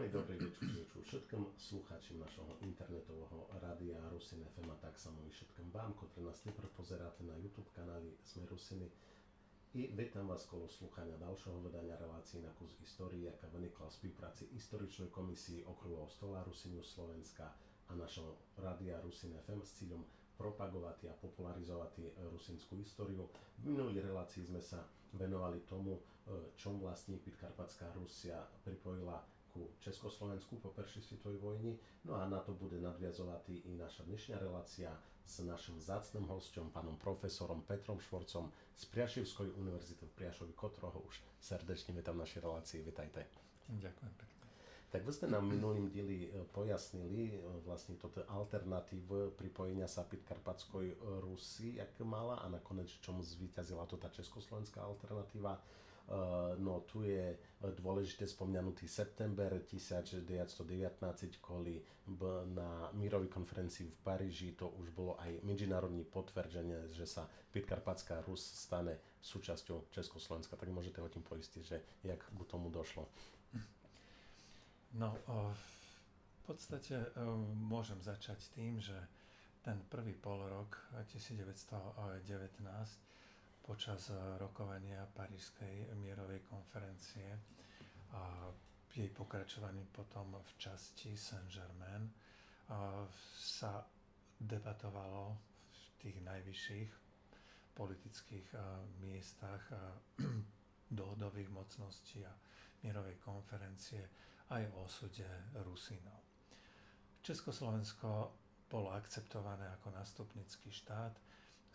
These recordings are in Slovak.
Príjemný dobrý večer všetkým slúchačom našho internetového rádia Rusin FM a tak samo i všetkým vám, ktorí nás najprv pozeráte na YouTube kanáli Sme Rusiny. I vítam vás kolo slúchania ďalšieho vydania relácií na kus histórii, aká vynikla v spolupráci Historičnej komisii Okrúhleho stola Rusinius Slovenska a našho rádia Rusin FM s cieľom propagovať a popularizovať rusinskú históriu. V minulých relácii sme sa venovali tomu, čom vlastne Podkarpatská Rusia pripojila ku Československu po Prvej svetovej vojni. No a na to bude nadviazovať i naša dnešná relácia s našim vzácnym hosťom, pánom profesorom Petrom Švorcom z Priašivskej univerzity v Priašovi, ktorého už srdečne vítam v našej relácii. Vitajte. Ďakujem pekne. Tak vy ste nám minulým dieli pojasnili vlastne toto alternatív pripojenia sa Podkarpatskej Rusy, jak mala a nakoniec čomu zvíťazila to tá československá alternatíva. No tu je dôležité spomňanutý september 1919, koli na mírovej konferencii v Paríži to už bolo aj medzinárodné potvrdenie, že sa Podkarpatská Rus stane súčasťou Československa. Tak môžete o tým poistiť, že jak k tomu došlo. No, v podstate môžem začať tým, že ten prvý polrok 1919 počas rokovania Parížskej mierovej konferencie a jej pokračovaním potom v časti Saint-Germain sa debatovalo v tých najvyšších politických miestach dohodových mocností a mierovej konferencie aj o osude Rusínov. Československo bolo akceptované ako nástupnický štát.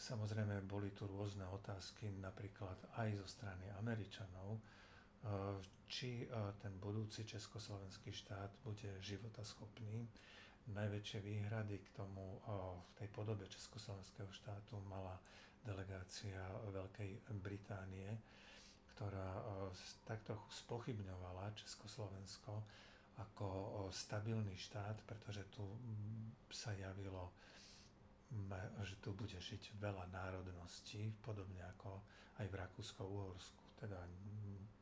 Samozrejme, boli tu rôzne otázky, napríklad aj zo strany Američanov, či ten budúci československý štát bude životaschopný. Najväčšie výhrady k tomu, v tej podobe československého štátu mala delegácia Veľkej Británie, ktorá tak trochu spochybňovala Československo ako stabilný štát, pretože tu sa javilo, že tu bude žiť veľa národností, podobne ako aj v Rakúsko-Uhorsku, teda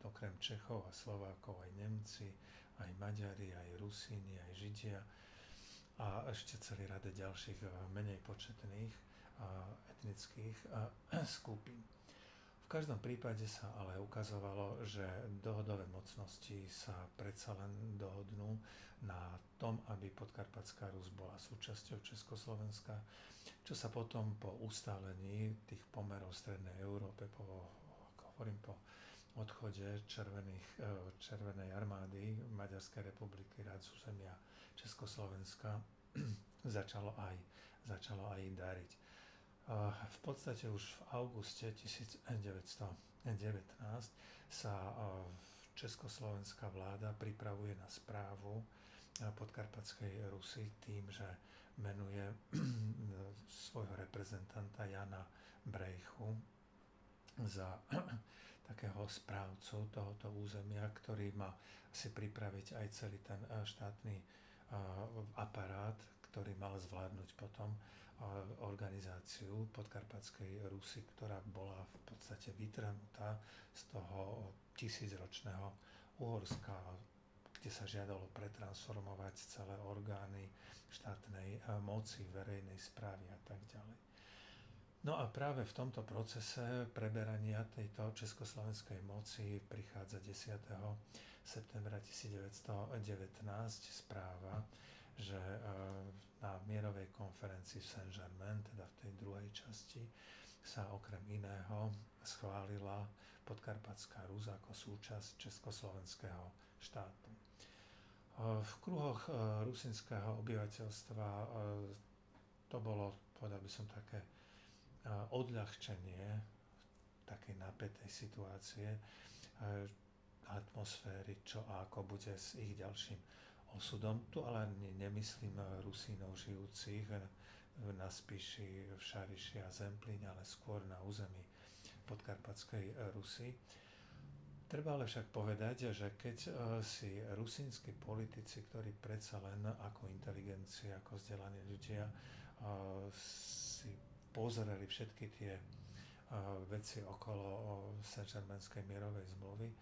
okrem Čechov a Slovákov aj Nemci, aj Maďari, aj Rusíni, aj Židia a ešte celý rade ďalších menej početných etnických skupín. V každom prípade sa ale ukazovalo, že dohodové mocnosti sa predsa len dohodnú na tom, aby Podkarpatská Rus bola súčasťou Československa, čo sa potom po ustálení tých pomerov v Strednej Európe, po odchode Červenej armády Maďarskej republiky rád z územia Československa začalo aj dariť. V podstate už v auguste 1919 sa československá vláda pripravuje na správu Podkarpatskej Rusy tým, že menuje svojho reprezentanta Jana Brejchu za takého správcu tohoto územia, ktorý má si pripraviť aj celý ten štátny aparát, ktorý mal zvládnuť potom organizáciu Podkarpatskej Rusy, ktorá bola v podstate vytrhnutá z toho tisícročného Uhorska, kde sa žiadalo pretransformovať celé orgány štátnej moci, verejnej správy a tak ďalej. No a práve v tomto procese preberania tejto československej moci prichádza 10. septembra 1919 správa, že na mierovej konferencii v Saint-Germain, teda v tej druhej časti, sa okrem iného schválila Podkarpatská Rus ako súčasť československého štátu. V kruhoch rusinského obyvateľstva to bolo, povedal by som, také odľahčenie takej napätej situácie, atmosféry, čo a ako bude s ich ďalším osudom. Tu ale nemyslím Rusínov žijúcich na Spiši, v Šariši a Zemplíne, ale skôr na území Podkarpatskej Rusy. Treba ale však povedať, že keď si rusínsky politici, ktorí predsa len ako inteligencia, ako vzdelaní ľudia si pozreli všetky tie veci okolo Saint-Germainskej mierovej zmluvy,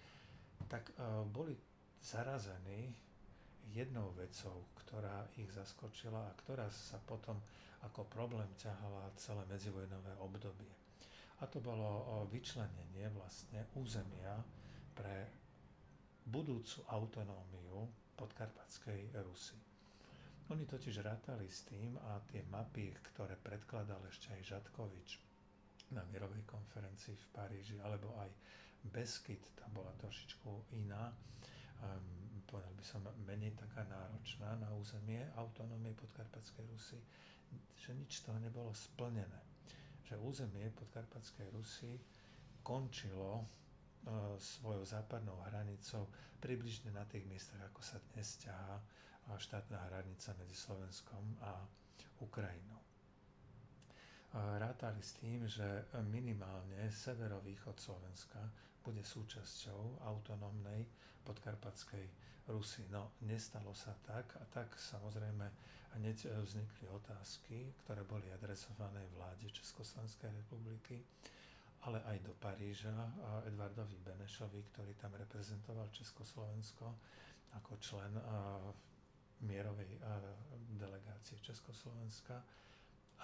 tak boli zarazení jednou vecou, ktorá ich zaskočila a ktorá sa potom ako problém ťahala celé medzivojnové obdobie. A to bolo vyčlenenie vlastne územia pre budúcu autonómiu podkarpatskej Rusy. Oni totiž rátali s tým a tie mapy, ktoré predkladal ešte aj Žatkovič na mierovej konferencii v Paríži, alebo aj Beskyd, tá bola trošičku iná, povedal by som menej taká náročná na územie autonómie podkarpatskej Rusy, že nič z toho nebolo splnené. Že územie podkarpatskej Rusy končilo svojou západnou hranicou približne na tých miestach, ako sa dnes ťahá štátna hranica medzi Slovenskom a Ukrajinou. Rátali s tým, že minimálne severovýchod Slovenska bude súčasťou autonómnej podkarpatskej Rusy. No, nestalo sa tak a tak samozrejme hneď vznikli otázky, ktoré boli adresované vláde Československej republiky, ale aj do Paríža Edvardovi Benešovi, ktorý tam reprezentoval Československo ako člen mierovej delegácie Československa.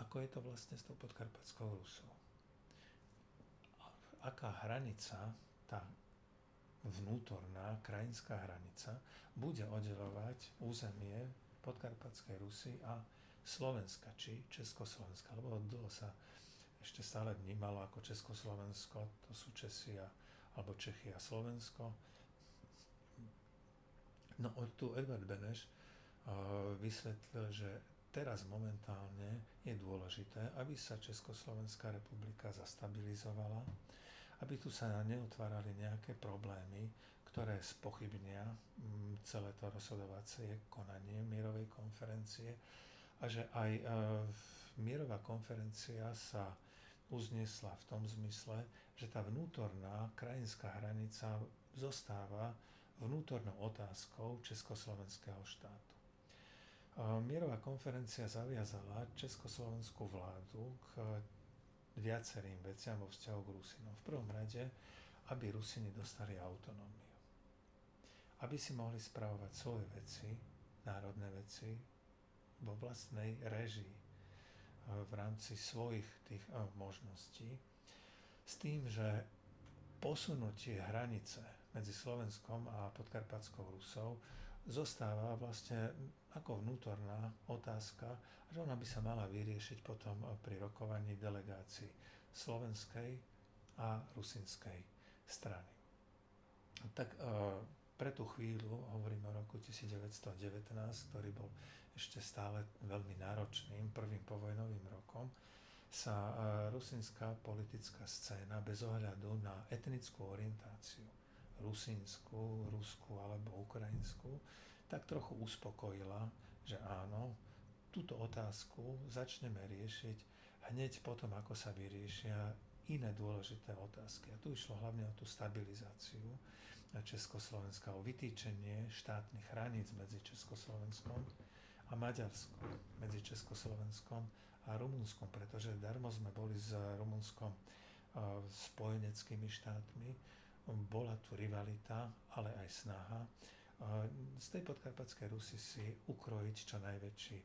Ako je to vlastne s tou podkarpatskou Rusou? Aká hranica, tá vnútorná krajinská hranica, bude oddeľovať územie podkarpatskej Rusy a Slovenska, či Československa, lebo dlho sa ešte stále vnímalo ako Československo, to sú Česi alebo Čechy a Slovensko. No tu Edvard Beneš vysvetlil, že teraz momentálne je dôležité, aby sa Československá republika zastabilizovala, aby tu sa neotvárali nejaké problémy, ktoré spochybnia celé to rozhodovacie konanie mierovej konferencie a že aj mierová konferencia sa uznesla v tom zmysle, že tá vnútorná krajinská hranica zostáva vnútornou otázkou československého štátu. Mierová konferencia zaviazala československú vládu k viacerým veciam vo vzťahu k Rusinom. V prvom rade, aby Rusini dostali autonómiu. Aby si mohli spravovať svoje veci, národné veci, vo vlastnej réžii, v rámci svojich tých možností, s tým, že posunutie hranice medzi Slovenskom a podkarpatskou Rusou zostáva vlastne ako vnútorná otázka, že ona by sa mala vyriešiť potom pri rokovaní delegácií slovenskej a rusinskej strany. Tak pre tú chvíľu, hovorím o roku 1919, ktorý bol ešte stále veľmi náročným prvým povojnovým rokom, sa rusinská politická scéna bez ohľadu na etnickú orientáciu, rusínsku, ruskú alebo ukrajinskú, tak trochu uspokojila, že áno, túto otázku začneme riešiť hneď potom, ako sa vyriešia iné dôležité otázky. A tu išlo hlavne o tú stabilizáciu Československa, o vytýčenie štátnych hraníc medzi Československom a Maďarskom, medzi Československom a Rumunskom, pretože darmo sme boli s Rumunskom spojeneckými štátmi, bola tu rivalita, ale aj snaha z tej podkarpatskej Rusy si ukrojiť čo najväčší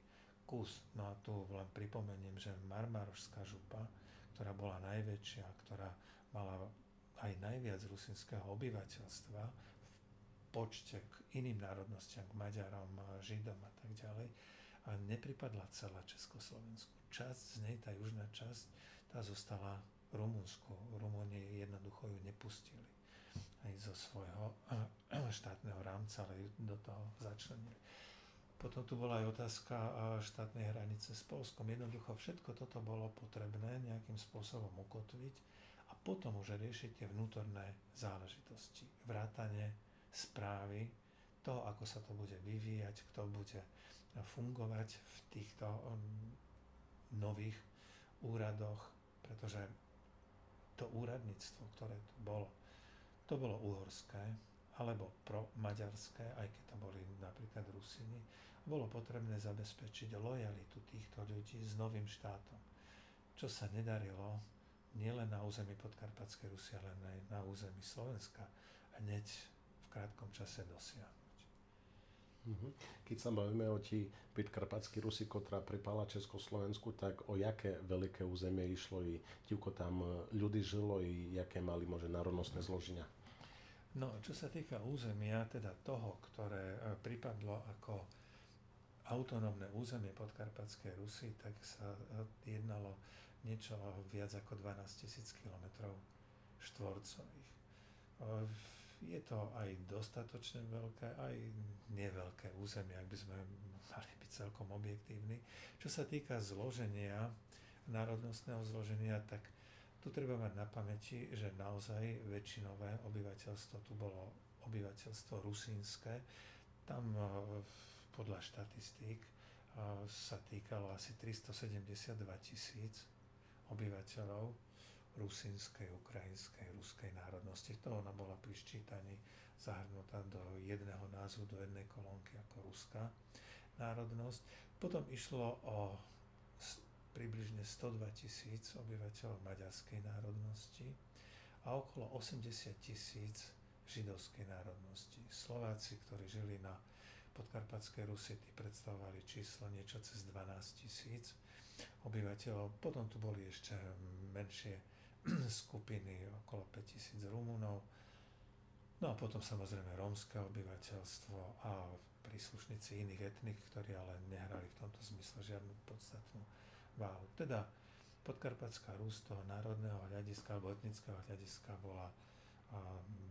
kus. No a tu len pripomeniem, že Marmarošská župa, ktorá bola najväčšia, ktorá mala aj najviac rusinského obyvateľstva v počte k iným národnostiam, k Maďarom, Židom a tak ďalej, a nepripadla celá Československu. Časť z nej, tá južná časť, tá zostala Rumunsku. Rumúni jednoducho ju nepustili aj zo svojho štátneho rámca, ale ju do toho začlenili. Potom tu bola aj otázka štátnej hranice s Poľskom. Jednoducho všetko toto bolo potrebné nejakým spôsobom ukotviť a potom už riešiť tie vnútorné záležitosti. Vrátane správy, to, ako sa to bude vyvíjať, kto bude fungovať v týchto nových úradoch, pretože to úradníctvo, ktoré tu bolo, to bolo uhorské, alebo promaďarské, aj keď to boli napríklad Rusini, bolo potrebné zabezpečiť lojalitu týchto ľudí s novým štátom, čo sa nedarilo nielen na území podkarpatskej Rusy, ale aj na území Slovenska hneď v krátkom čase dosiahnuť. Keď sa bavíme o tí podkarpatskí Rusi, ktorá pripala Československu, tak o jaké veľké územie išlo i koľko tam ľudí žilo i jaké mali možno národnostné zloženia? No, čo sa týka územia, teda toho, ktoré pripadlo ako autonómne územie Podkarpatskej Rusy, tak sa jednalo niečo viac ako 12 000 kilometrov štvorcových. Je to aj dostatočne veľké, aj neveľké územie, ak by sme mali byť celkom objektívni. Čo sa týka zloženia, národnostného zloženia, tak tu treba mať na pamäti, že naozaj väčšinové obyvateľstvo tu bolo obyvateľstvo rusínske. Tam podľa štatistík sa týkalo asi 372 000 obyvateľov rusínskej, ukrajinskej, ruskej národnosti. To ona bola pri ščítaní zahrnutá do jedného názvu, do jednej kolónky ako ruská národnosť. Potom išlo o približne 102 000 obyvateľov maďarskej národnosti a okolo 80 000 židovskej národnosti. Slováci, ktorí žili na Podkarpatskej Rusi, tí predstavovali číslo niečo cez 12 000 obyvateľov. Potom tu boli ešte menšie skupiny, okolo 5 000 Rumunov. No a potom samozrejme rómske obyvateľstvo a príslušníci iných etník, ktorí ale nehrali v tomto zmysle žiadnu podstatnú váhu. Teda Podkarpatská Rus toho národného hľadiska alebo etnického hľadiska bola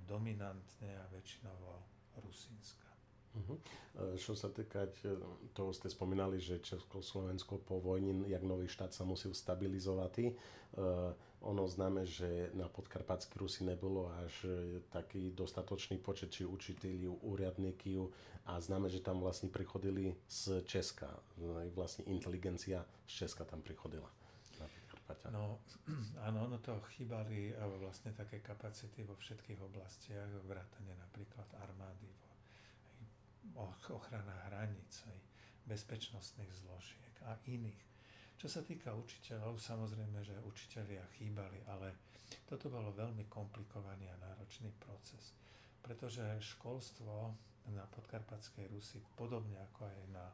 dominantne a väčšinovo rusínska. Čo sa týka toho, ste spomínali, že Československo po vojni, jak nový štát sa musel stabilizovať. Ono známe, že na Podkarpatskej Rusi nebolo až taký dostatočný počet či učiteľov, úradníkov a známe, že tam vlastne prichodili z Česka. Vlastne inteligencia z Česka tam prichodila. No, áno, ono to chýbali vlastne také kapacity vo všetkých oblastiach, vrátane napríklad armády, ochrana hraníc, bezpečnostných zložiek a iných. Čo sa týka učiteľov, samozrejme, že učitelia chýbali, ale toto bolo veľmi komplikovaný a náročný proces, pretože školstvo na Podkarpatskej Rusi, podobne ako aj na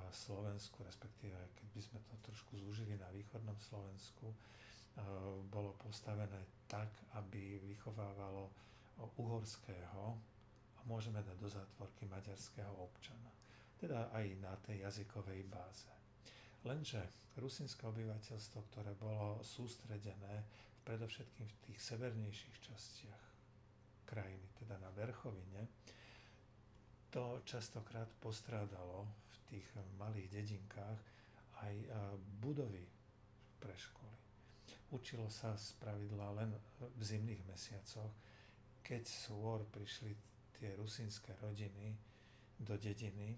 Slovensku, respektíve keď by sme to trošku zúžili na východnom Slovensku, bolo postavené tak, aby vychovávalo uhorského, môžeme dať do zátvorky maďarského občana. Teda aj na tej jazykovej báze. Lenže rusínske obyvateľstvo, ktoré bolo sústredené predovšetkým v tých severnejších častiach krajiny, teda na Verchovine, to častokrát postrádalo v tých malých dedinkách aj budovy pre školy. Učilo sa spravidla len v zimných mesiacoch, keď skôr prišli tie rusínske rodiny do dediny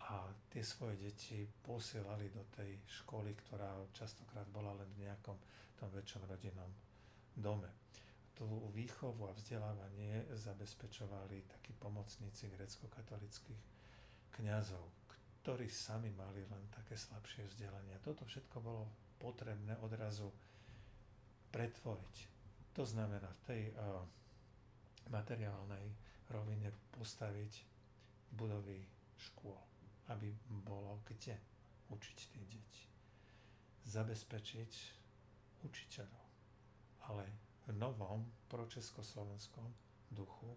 a tie svoje deti posielali do tej školy, ktorá častokrát bola len v nejakom tom väčšom rodinnom dome. Tú výchovu a vzdelávanie zabezpečovali takí pomocníci grécko-katolických kňazov, ktorí sami mali len také slabšie vzdelanie. Toto všetko bolo potrebné odrazu pretvoriť. To znamená v tej materiálnej rovine postaviť budovy škôl, aby bolo kde učiť tie deti. Zabezpečiť učiteľov, ale v novom pročeskoslovenskom duchu,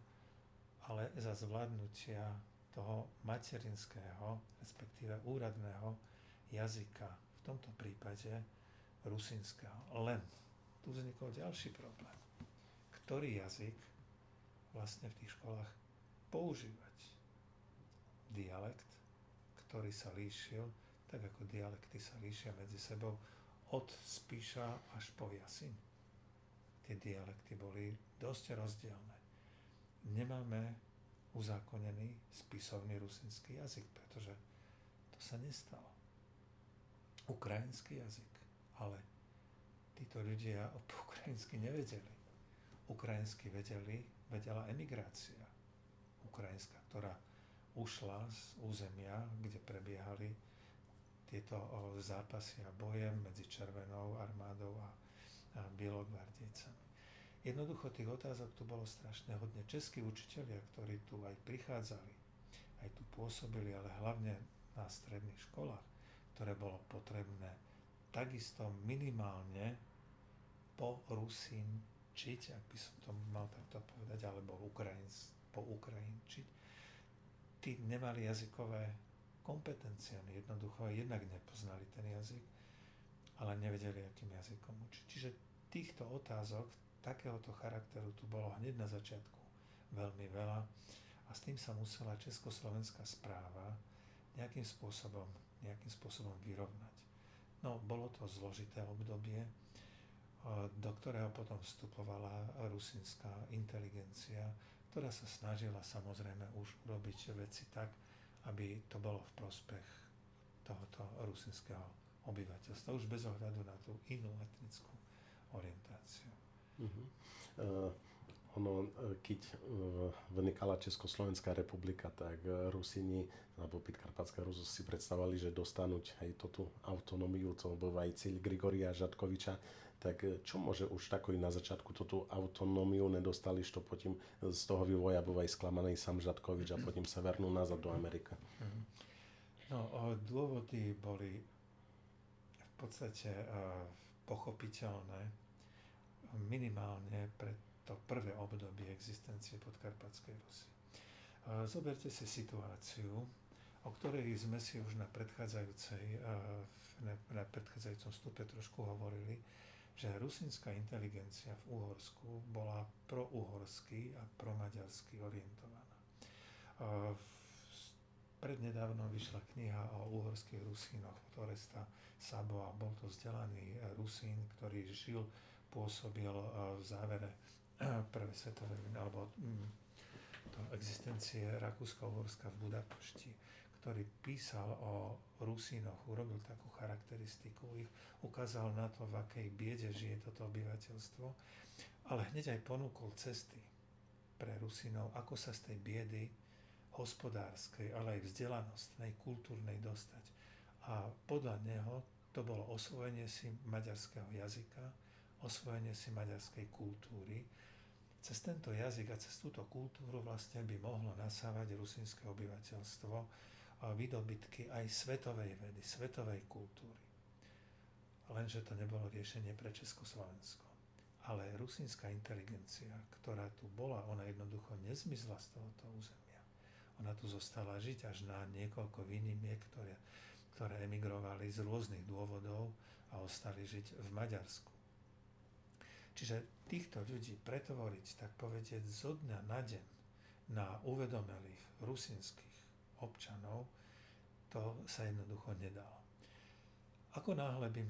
ale za zvládnutia toho materinského, respektíve úradného jazyka, v tomto prípade rusínskeho. Len tu vznikol ďalší problém. Ktorý jazyk vlastne v tých školách používať? Dialekt, ktorý sa líšil, tak ako dialekty sa líšia medzi sebou od Spíša až po Jasyn. Tie dialekty boli dosť rozdielne. Nemáme uzákonený spisovný rusínsky jazyk, pretože to sa nestalo. Ukrajinský jazyk, ale títo ľudia po ukrajinsky nevedeli. Ukrajinsky vedela emigrácia ukrajinská, ktorá ušla z územia, kde prebiehali tieto zápasy a boje medzi Červenou armádou a bielogvardejcami. Jednoducho tých otázok tu bolo strašne hodne. Českí učitelia, ktorí tu aj prichádzali aj tu pôsobili, ale hlavne na stredných školách, ktoré bolo potrebné takisto minimálne po rusínčiť, ak by som to mal takto povedať, alebo po ukrajinčiť, tí nemali jazykové kompetencie, jednoducho jednak nepoznali ten jazyk, ale nevedeli, akým jazykom učiť. Čiže týchto otázok takéhoto charakteru tu bolo hneď na začiatku veľmi veľa a s tým sa musela československá správa nejakým spôsobom vyrovnať. No, bolo to zložité obdobie, do ktorého potom vstupovala rusínska inteligencia, ktorá sa snažila samozrejme už urobiť veci tak, aby to bolo v prospech tohoto rusínskeho obyvateľstva, už bez ohľadu na tú inú etnickú orientáciu. Keď vznikala Československá republika, tak Rusíni alebo Podkarpatská Rus si predstavovali, že dostanú aj tú autonómiu, to bol aj cieľ Grigoria Žatkoviča, tak čo môže už takový na začiatku túto autonómiu nedostali, što potom z toho vývoja bol aj sklamaný sám Žatkovič a potom sa vernú nazad do Ameriky? No, dôvody boli v podstate pochopiteľné minimálne pre to prvé obdobie existencie Podkarpatskej Rusy. Zoberte si situáciu, o ktorej sme si už na predchádzajúcom stupe trošku hovorili, že rusínska inteligencia v Uhorsku bola prouhorsky a promaďarsky orientovaná. Prednedávno vyšla kniha o uhorských Rusínoch od Oresta Saboa. Bol to vzdelaný Rusín, ktorý pôsobil v závere prvej svetovej vojny, alebo existencie Rakúsko-Uhorska v Budapešti, ktorý písal o Rusínoch, urobil takú charakteristiku, ich ukázal na to, v akej biede žije toto obyvateľstvo, ale hneď aj ponúkol cesty pre Rusínov, ako sa z tej biedy hospodárskej, ale aj vzdelanostnej, kultúrnej dostať. A podľa neho to bolo osvojenie si maďarského jazyka, osvojenie si maďarskej kultúry. Cez tento jazyk a cez túto kultúru vlastne by mohlo nasávať rusínske obyvateľstvo výdobytky aj svetovej vedy, svetovej kultúry. Lenže to nebolo riešenie pre Československo. Ale rusínska inteligencia, ktorá tu bola, ona jednoducho nezmizla z tohoto územia. Ona tu zostala žiť až na niekoľko výnimiek, ktoré emigrovali z rôznych dôvodov a ostali žiť v Maďarsku. Čiže týchto ľudí pretvoriť, tak povedieť, zo dňa na deň na uvedomelých rusínskych občanov, to sa jednoducho nedalo. Ako náhle by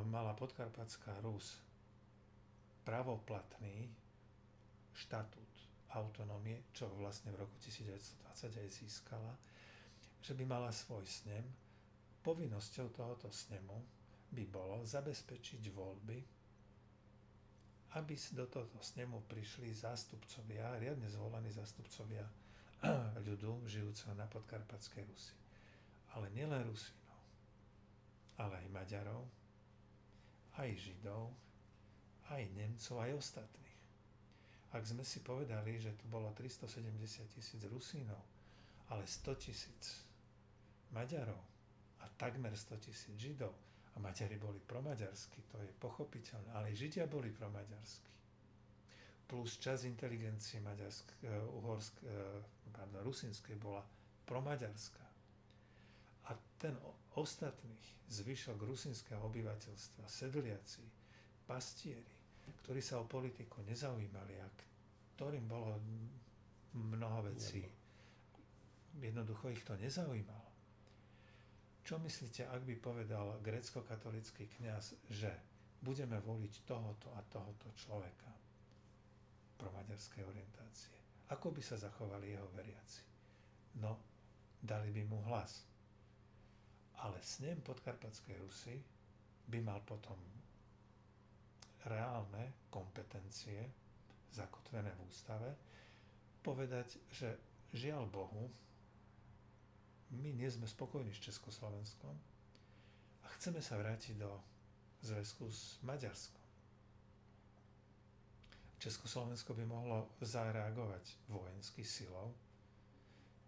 mala Podkarpatská Rus pravoplatný štatút autonómie, čo vlastne v roku 1920 aj získala, že by mala svoj snem, povinnosťou tohoto snemu by bolo zabezpečiť voľby, aby do tohto snemu prišli zástupcovia, riadne zvolení zástupcovia ľudu žijúceho na Podkarpatskej Rusi. Ale nielen Rusínov, ale aj Maďarov, aj Židov, aj Nemcov, aj ostatných. Ak sme si povedali, že tu bolo 370 000 Rusínov, ale 100 000 Maďarov a takmer 100 000 Židov, a Maďari boli promaďarskí, to je pochopiteľné, ale Židia boli promaďarskí. Plus časť inteligencie rusínskej bola promaďarská. A ten ostatný zvyšok rusínskeho obyvateľstva, sedliaci, pastieri, ktorí sa o politiku nezaujímali a ktorým bolo mnoho vecí, jednoducho ich to nezaujímalo. Čo myslíte, ak by povedal grécko-katolícky kňaz, že budeme voliť tohoto a tohoto človeka promaďarskej orientácie? Ako by sa zachovali jeho veriaci? No, dali by mu hlas. Ale snem Podkarpatskej Rusy by mal potom reálne kompetencie, zakotvené v ústave, povedať, že žiaľ Bohu, my nie sme spokojní s Československom a chceme sa vrátiť do zväzku s Maďarskom. Československo by mohlo zareagovať vojensky silou,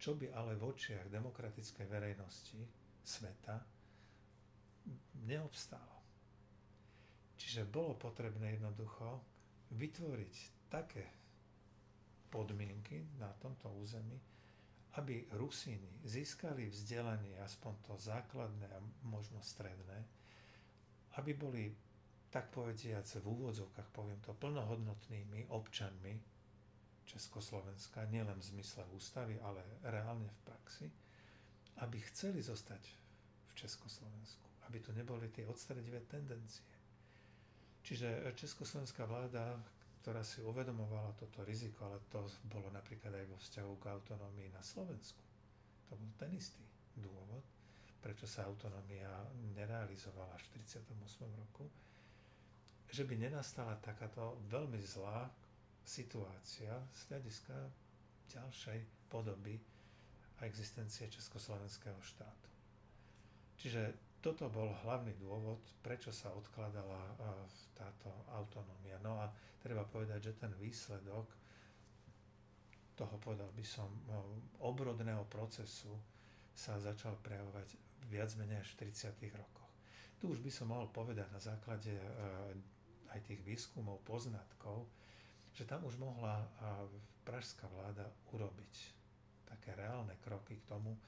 čo by ale v očiach demokratickej verejnosti sveta neobstálo. Čiže bolo potrebné jednoducho vytvoriť také podmienky na tomto území, aby Rusíni získali vzdelanie, aspoň to základné a možno stredné, aby boli, tak povediac, v úvodzovkách, poviem to, plnohodnotnými občanmi Československa, nielen v zmysle ústavy, ale reálne v praxi, aby chceli zostať v Československu, aby tu neboli tie odstredivé tendencie. Čiže československá vláda, ktorá si uvedomovala toto riziko, ale to bolo napríklad aj vo vzťahu k autonómii na Slovensku. To bol ten istý dôvod, prečo sa autonómia nerealizovala až v 1938 roku, že by nenastala takáto veľmi zlá situácia z hľadiska ďalšej podoby a existencie Československého štátu. Čiže toto bol hlavný dôvod, prečo sa odkladala táto autonómia. No a treba povedať, že ten výsledok toho, povedal by som, obrodného procesu sa začal prejavovať viac menej až v 30. rokoch. Tu už by som mohol povedať na základe aj tých výskumov, poznatkov, že tam už mohla pražská vláda urobiť také reálne kroky k tomu,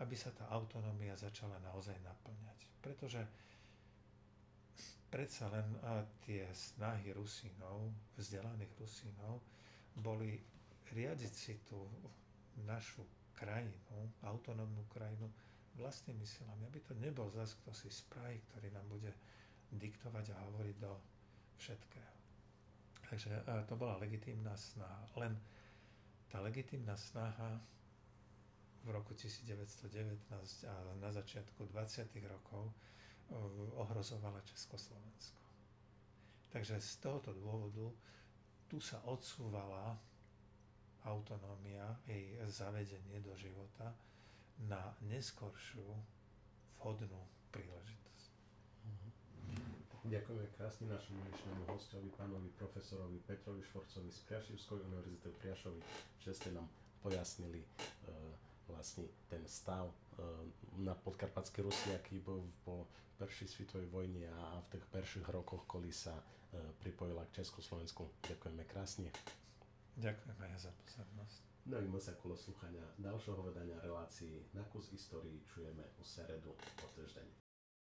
aby sa tá autonómia začala naozaj naplňať. Pretože predsa len tie snahy Rusínov, vzdelaných Rusínov, boli riadiť si tú našu krajinu, autonómnu krajinu, vlastnými silami, aby to nebol zas kto si z Prahy, ktorý nám bude diktovať a hovoriť do všetkého. Takže to bola legitímna snaha. Len tá legitímna snaha v roku 1919 a na začiatku 20. rokov ohrozovala Československo. Takže z tohoto dôvodu tu sa odsúvala autonómia, jej zavedenie do života na neskoršiu vhodnú príležitosť. Ďakujeme krásne našemu dnešnému hostovi, pánovi profesorovi Petrovi Švorcovi z Priašivskej univerzity v Priašovi, že ste nám pojasnili vlastne ten stav na podkarpatskej Rusi, aký bol po Prvej svetovej vojne a v tých prvých rokoch, kedy sa pripojila k Československu. Ďakujeme krásne. Ďakujeme aj za pozornosť. No i my sa kolo sluchania ďalšieho vedania relácií Na kus histórii čujeme u seredu o týždeň.